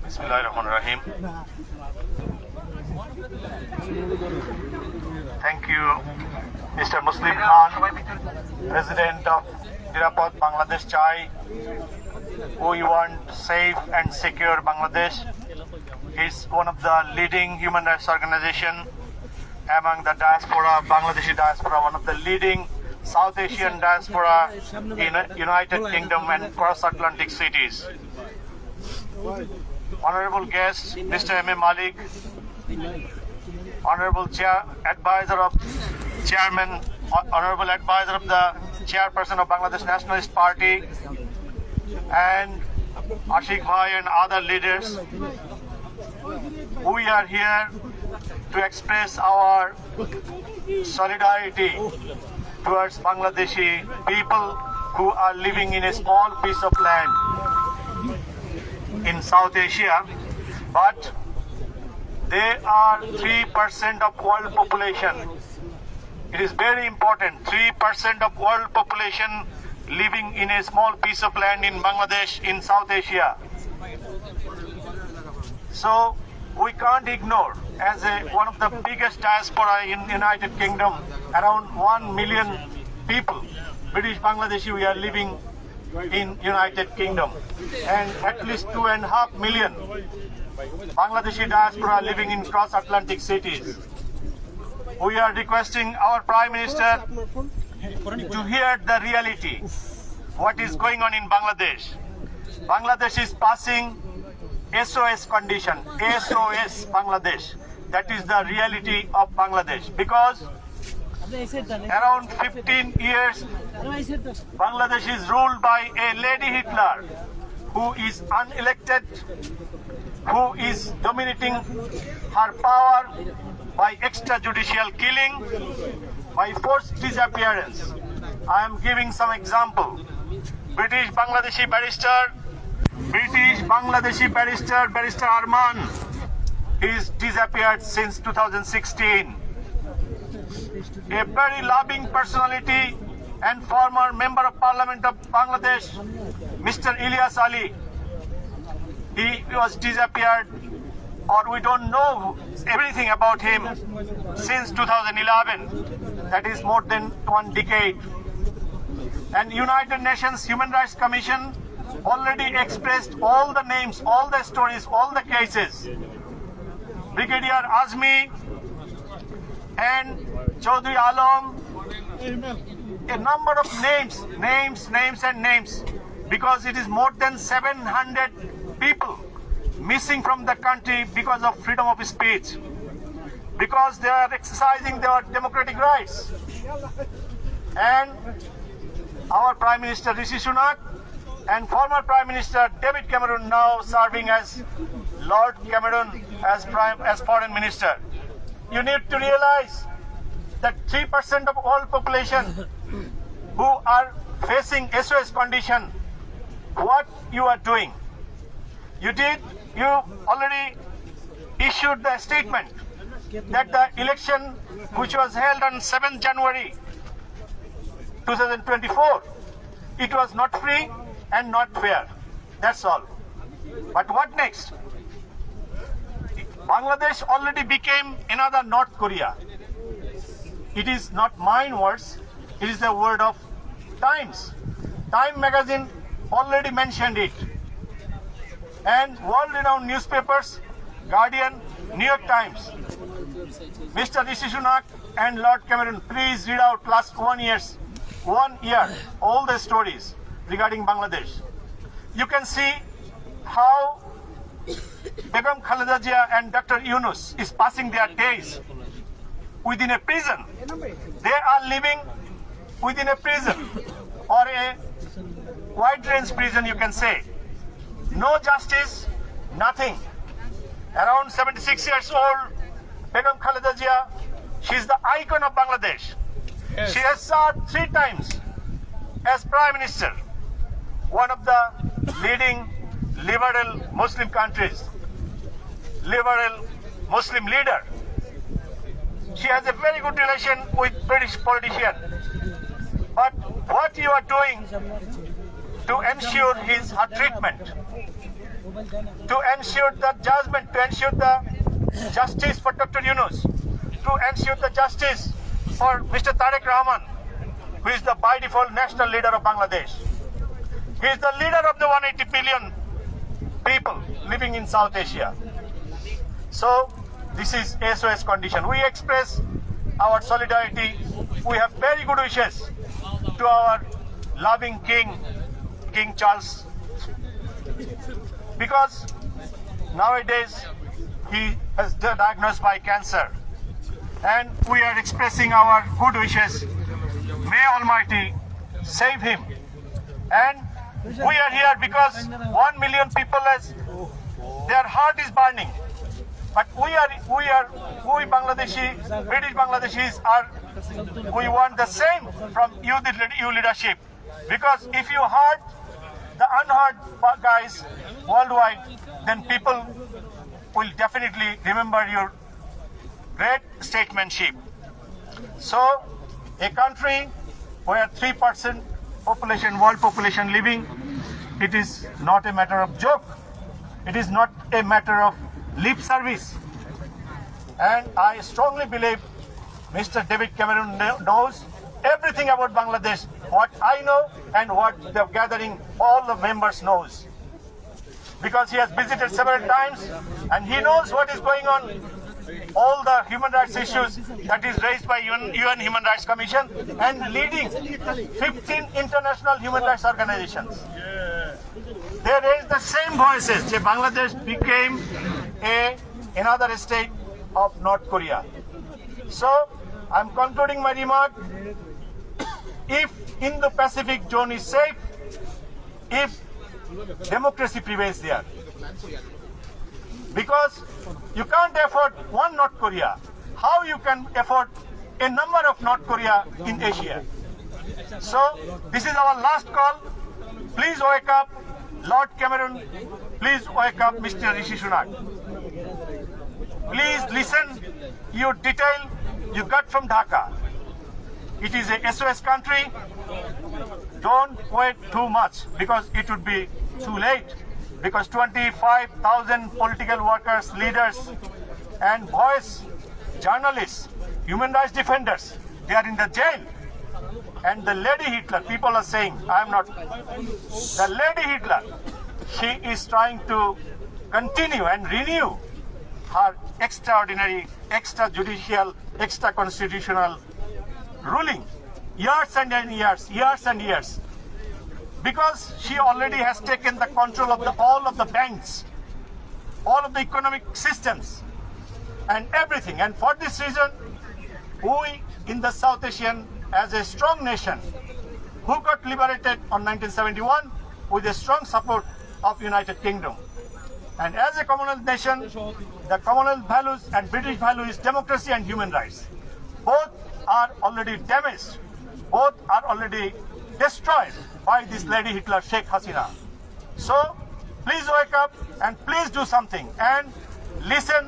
Bismillahirrahmanirrahim. Thank you, Mr. Muslim Khan, President of Nirapad Bangladesh Chai. We want safe and secure Bangladesh. It's one of the leading human rights organizations among the diaspora, Bangladeshi diaspora, one of the leading South Asian diaspora in United Kingdom and cross-Atlantic cities. Honorable guest, Mr. M.A. Malik, Honorable Advisor of Chairman, Honorable Advisor of the Chairperson of Bangladesh Nationalist Party, and Ashik Bhai and other leaders. We are here to express our solidarity towards Bangladeshi people who are living in a small piece of land in South Asia, but they are 3% of world population. It is very important, 3% of world population living in a small piece of land in Bangladesh in South Asia. So we can't ignore, as one of the biggest diaspora in United Kingdom, around 1 million people, British Bangladeshi, we are living in United Kingdom, and at least 2.5 million Bangladeshi diaspora living in cross-Atlantic cities. We are requesting our Prime Minister to hear the reality, what is going on in Bangladesh. Bangladesh is passing SOS condition, SOS Bangladesh. That is the reality of Bangladesh, because around 15 years Bangladesh is ruled by a Lady Hitler who is unelected, who is dominating her power by extrajudicial killing, by forced disappearance. I am giving some example. British Bangladeshi barrister, Barrister Arman, is disappeared since 2016. A very loving personality and former Member of Parliament of Bangladesh, Mr. Ilyas Ali, he was disappeared, or we don't know everything about him since 2011. That is more than 1 decade. And United Nations Human Rights Commission already expressed all the names, all the stories, all the cases. Brigadier Azmi and Chaudhry Alam, a number of names, because it is more than 700 people missing from the country because of freedom of speech, because they are exercising their democratic rights. And our Prime Minister Rishi Sunak and former Prime Minister David Cameron, now serving as Lord Cameron as Foreign Minister. You need to realize that 3% of all population who are facing SOS condition, what you are doing. You already issued the statement that the election which was held on 7th January 2024, it was not free and not fair. That's all. But what next? Bangladesh already became another North Korea. It is not mine words, it is the word of Times. Time magazine already mentioned it. And world-renowned newspapers, Guardian, New York Times. Mr. Rishi Sunak and Lord Cameron, please read out last 1 year, all the stories regarding Bangladesh. You can see how Begum Khaleda Zia and Dr. Yunus is passing their days within a prison. They are living within a prison, or a wide-range prison, you can say. No justice, nothing. Around 76 years old, Begum Khaleda Zia, she is the icon of Bangladesh. Yes. She has served 3 times as Prime Minister, one of the leading liberal Muslim countries, liberal Muslim leader. She has a very good relation with British politicians. But what you are doing to ensure her treatment, to ensure the judgment, to ensure the justice for Dr. Yunus, to ensure the justice for Mr. Tariq Rahman, who is the by default national leader of Bangladesh. He is the leader of the 180 billion people living in South Asia. So this is SOS condition. We express our solidarity. We have very good wishes to our loving King, King Charles, because nowadays he has been diagnosed by cancer, and we are expressing our good wishes. May Almighty save him. And we are here because 1 million people, their heart is burning. But we Bangladeshi, British Bangladeshis we want the same from you leadership. Because if you hurt the unheard guys worldwide, then people will definitely remember your great statesmanship. So, a country where 3% population, world population living, it is not a matter of joke. It is not a matter of lip service. And I strongly believe Mr. David Cameron knows everything about Bangladesh, what I know and what the gathering, all the members knows. Because he has visited several times and he knows what is going on, all the human rights issues that is raised by UN Human Rights Commission and leading 15 international human rights organizations. They raise the same voices that Bangladesh became another state of North Korea. So, I'm concluding my remark. If Indo-Pacific zone is safe, if democracy prevails there, because you can't afford one North Korea, how you can afford a number of North Korea in Asia? So, this is our last call. Please wake up, Lord Cameron. Please wake up, Mr. Rishi Sunak. Please listen your detail you got from Dhaka. It is a SOS country. Don't wait too much because it would be too late. Because 25,000 political workers, leaders, and voice journalists, human rights defenders, they are in the jail. And the Lady Hitler, people are saying, I am not. The Lady Hitler, she is trying to continue and renew her extraordinary, extrajudicial, extra-constitutional ruling. Years and years. Because she already has taken the control of all of the banks, all of the economic systems, and everything. And for this reason, we in the South Asian, as a strong nation, who got liberated on 1971 with the strong support of United Kingdom. And as a Commonwealth nation, the Commonwealth values and British value is democracy and human rights. Both are already damaged. Both are already destroyed by this Lady Hitler, Sheikh Hasina. So, please wake up and please do something. And listen,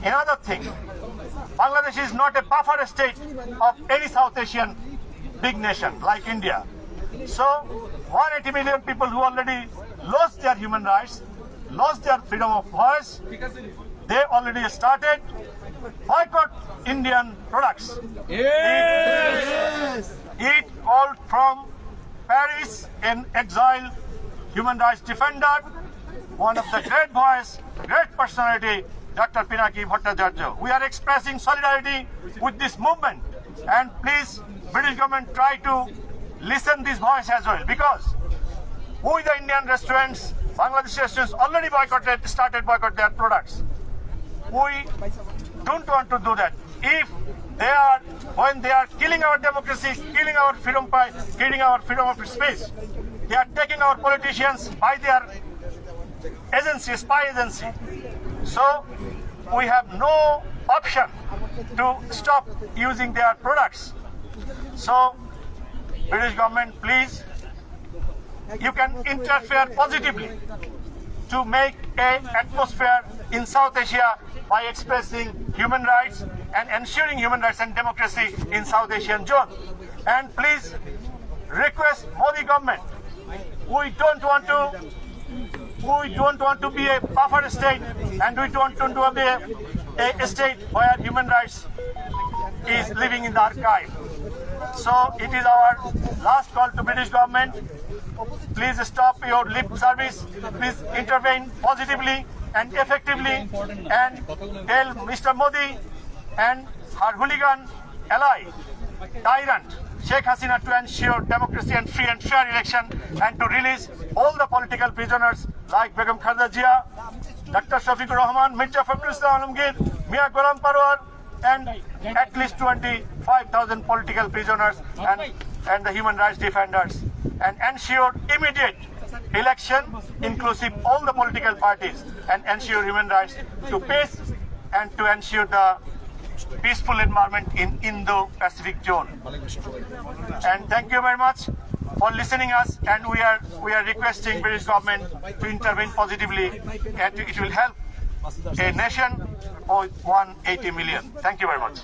another thing. Bangladesh is not a buffer state of any South Asian big nation like India. So, 180 million people who already lost their human rights, lost their freedom of voice, they already started boycott Indian products. Yes. It called from Paris, an exiled human rights defender, one of the great voice, great personality, Dr. Pinaki Bhattacharya. We are expressing solidarity with this movement, and please, British government, try to listen this voice as well, because we, the Indian restaurants, Bangladeshi restaurants, already started boycott their products. We don't want to do that. If when they are killing our democracy, killing our freedom of speech, they are taking our politicians by their agency, spy agency. So we have no option to stop using their products. So, British government, please, you can interfere positively to make an atmosphere in South Asia by expressing human rights and ensuring human rights and democracy in South Asian zone. And please request Modi government, we don't want to We don't want to be a buffer state, and we don't want to be a state where human rights is living in the archive. So it is our last call to British government. Please stop your lip service. Please intervene positively and effectively and tell Mr. Modi and her hooligan ally, tyrant Sheikh Hasina, to ensure democracy and free and fair election and to release all the political prisoners like Begum Khaleda Zia, Dr. Shafiqur Rahman, Mirza Fakhrul Islam Alamgir, Mia Ghulam Parwar, and at least 25,000 political prisoners and the human rights defenders, and ensure immediate election inclusive all the political parties and ensure human rights to peace and to ensure the peaceful environment in Indo-Pacific zone. And thank you very much for listening us, and we are requesting British government to intervene positively, and it will help a nation of 180 million. Thank you very much.